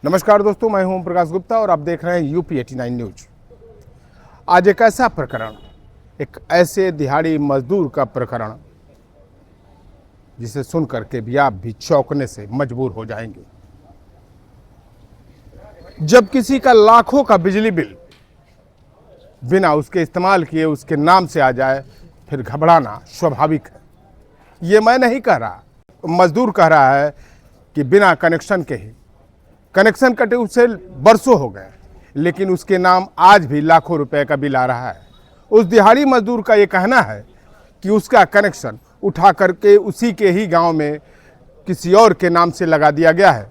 नमस्कार दोस्तों, मैं हूं ओम प्रकाश गुप्ता और आप देख रहे हैं यूपी 89 न्यूज। आज एक ऐसा प्रकरण, एक ऐसे दिहाड़ी मजदूर का प्रकरण जिसे सुन करके भी आप भी चौंकने से मजबूर हो जाएंगे। जब किसी का लाखों का बिजली बिल बिना उसके इस्तेमाल किए उसके नाम से आ जाए, फिर घबराना स्वाभाविक है। ये मैं नहीं कह रहा, मजदूर कह रहा है कि बिना कनेक्शन के ही, कनेक्शन कटे उसे बरसों हो गए, लेकिन उसके नाम आज भी लाखों रुपए का बिल आ रहा है। उस दिहाड़ी मजदूर का ये कहना है कि उसका कनेक्शन उठा करके उसी के ही गांव में किसी और के नाम से लगा दिया गया है,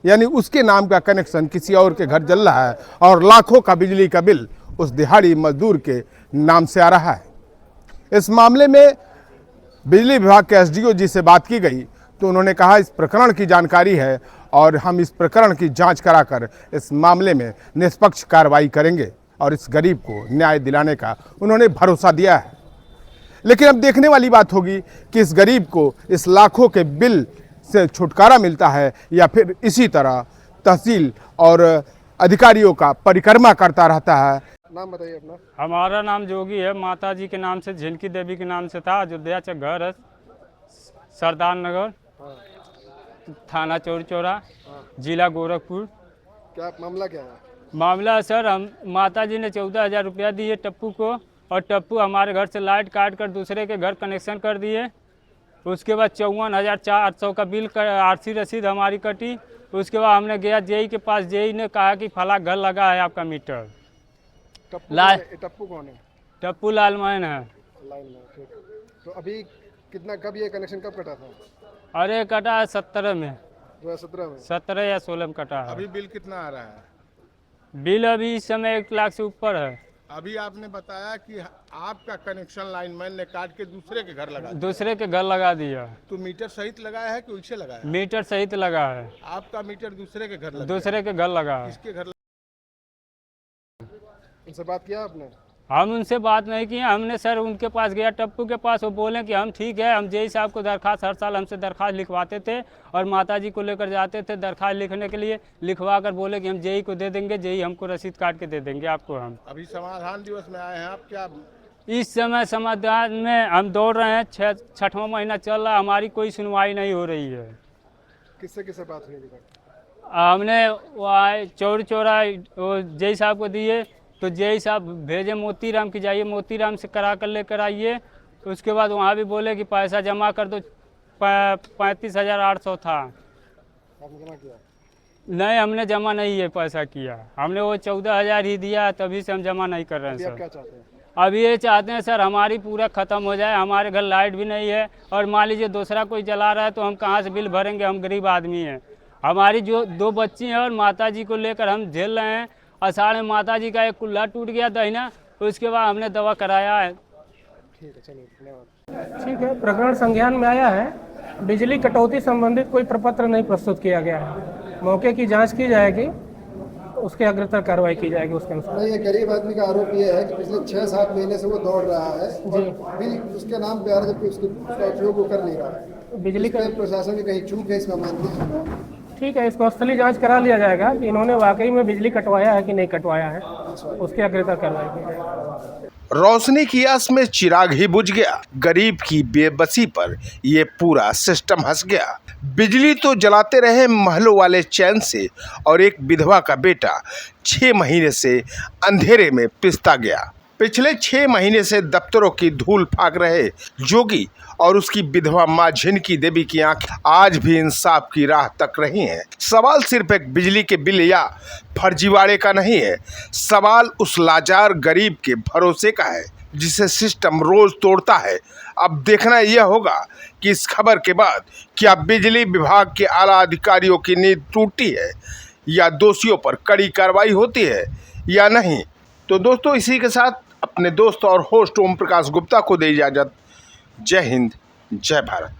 यानी उसके नाम का कनेक्शन किसी और के घर जल रहा है और लाखों का बिजली का बिल उस दिहाड़ी मजदूर के नाम से आ रहा है। इस मामले में बिजली विभाग के एसडीओ जी से बात की गई तो उन्होंने कहा इस प्रकरण की जानकारी है और हम इस प्रकरण की जांच कराकर इस मामले में निष्पक्ष कार्रवाई करेंगे और इस गरीब को न्याय दिलाने का उन्होंने भरोसा दिया है। लेकिन अब देखने वाली बात होगी कि इस गरीब को इस लाखों के बिल से छुटकारा मिलता है या फिर इसी तरह तहसील और अधिकारियों का परिक्रमा करता रहता है। नाम बताइए अपना। हमारा नाम जोगी है। माता जी के नाम से, झिनकी देवी के नाम से था। अयोध्या से घर है, सरदार नगर, थाना चौरा, जिला गोरखपुर। क्या मामला क्या है? मामला सर, हम माता जी ने 14,000 रुपया दिए टप्पू को, और टप्पू हमारे घर से लाइट काट कर दूसरे के घर कनेक्शन कर दिए। उसके बाद 54,400 का बिल आरसी रसीद हमारी कटी। उसके बाद हमने गया जेई के पास, जेई ने कहा कि फला घर लगा है आपका मीटर। टप्पू कौन है? टप्पू लालमैन है। लाइन में, ठीक। तो अभी कितना, कब ये कनेक्शन कब कटा था? अरे कटा है 17 में, 2017 में। 17 या 16 में कटा है। अभी बिल कितना आ रहा है? बिल अभी इस समय 1 लाख से ऊपर है। अभी आपने बताया कि आपका कनेक्शन लाइनमैन ने काट के दूसरे के घर लगा दिया। दूसरे के घर लगा दिया। तो मीटर सहित लगाया है कि उल्टे लगाया है? मीटर सहित लगा है। आपका मीटर दूसरे के घर लगा? दूसरे के घर लगा है। किसके घर? उनसे बात किया आपने? हम उनसे बात नहीं की। हमने सर उनके पास गया, टप्पू के पास, वो बोले कि हम ठीक है, हम जेई साहब को दरखास्त, हर साल हमसे दरखास्त लिखवाते थे और माता जी को लेकर जाते थे दरखास्त लिखने के लिए। लिखवा कर बोले कि हम जेई को दे देंगे, जेई हमको रसीद काट के दे देंगे आपको। हम अभी समाधान दिवस में आए हैं आप, क्या इस समय समाधान में हम दौड़ रहे हैं। 6वां महीना चल रहा, हमारी कोई सुनवाई नहीं हो रही है। किससे किससे बात हुई अभी तक? हमने वहाँ चौरा जेई साहब को दिए, तो जेई साहब भेजे मोतीराम की, जाइए मोतीराम से करा कर लेकर आइए। उसके बाद वहाँ भी बोले कि पैसा जमा कर दो। 35,800 था। आपने जमा किया? नहीं, हमने जमा नहीं है पैसा किया। हमने वो 14,000 ही दिया, तभी से हम जमा नहीं कर रहे हैं अभी आप सर। क्या चाहते हैं? अभी ये चाहते हैं सर हमारी पूरा ख़त्म हो जाए। हमारे घर लाइट भी नहीं है, और मान लीजिए दूसरा कोई जला रहा है तो हम कहाँ से बिल भरेंगे? हम गरीब आदमी हैं। हमारी जो 2 बच्ची हैं और माता जी को लेकर हम झेल रहे हैं। अषाढ़ में माता जी का एक कुल्ला टूट गया दहीना, उसके बाद हमने दवा कराया है। ठीक है, चलिए, धन्यवाद। ठीक है, प्रकरण संज्ञान में आया है। बिजली कटौती संबंधित कोई प्रपत्र नहीं प्रस्तुत किया गया है। मौके की जांच की जाएगी, उसके अग्रतर कार्रवाई की जाएगी उसके अनुसार। नहीं, ये गरीब आदमी का आरोप ये है कि पिछले 6-7 महीने से वो दौड़ रहा है और बिल उसके नाम पे आ रहा है, जबकि उसका उपयोग वो कर नहीं रहा है। बिजली का प्रशासन की कहीं चूक है इसमें, मानते हैं? ठीक है, इसको स्थलीय जांच करा लिया जाएगा कि इन्होंने वाकई में बिजली कटवाया है कि नहीं कटवाया है, उसके अग्रतर कार्रवाई की जाएगी। रोशनी की आस में चिराग ही बुझ गया। गरीब की बेबसी पर ये पूरा सिस्टम हंस गया। बिजली तो जलाते रहे महलों वाले चैन से, और एक विधवा का बेटा 6 महीने से अंधेरे में पिसता गया। पिछले 6 महीने से दफ्तरों की धूल फाक रहे जोगी और उसकी विधवा माँ झिनकी देवी की आंखें आज भी इंसाफ की राह तक रही हैं। सवाल सिर्फ एक बिजली के बिल या फर्जीवाड़े का नहीं है, सवाल उस लाचार गरीब के भरोसे का है जिसे सिस्टम रोज तोड़ता है। अब देखना यह होगा कि इस खबर के बाद क्या बिजली विभाग के आला अधिकारियों की नींद टूटी है या दोषियों पर कड़ी कार्रवाई होती है या नहीं। तो दोस्तों, इसी के साथ अपने दोस्त और होस्ट ओम प्रकाश गुप्ता को दे इजाजत। जय हिंद, जय भारत।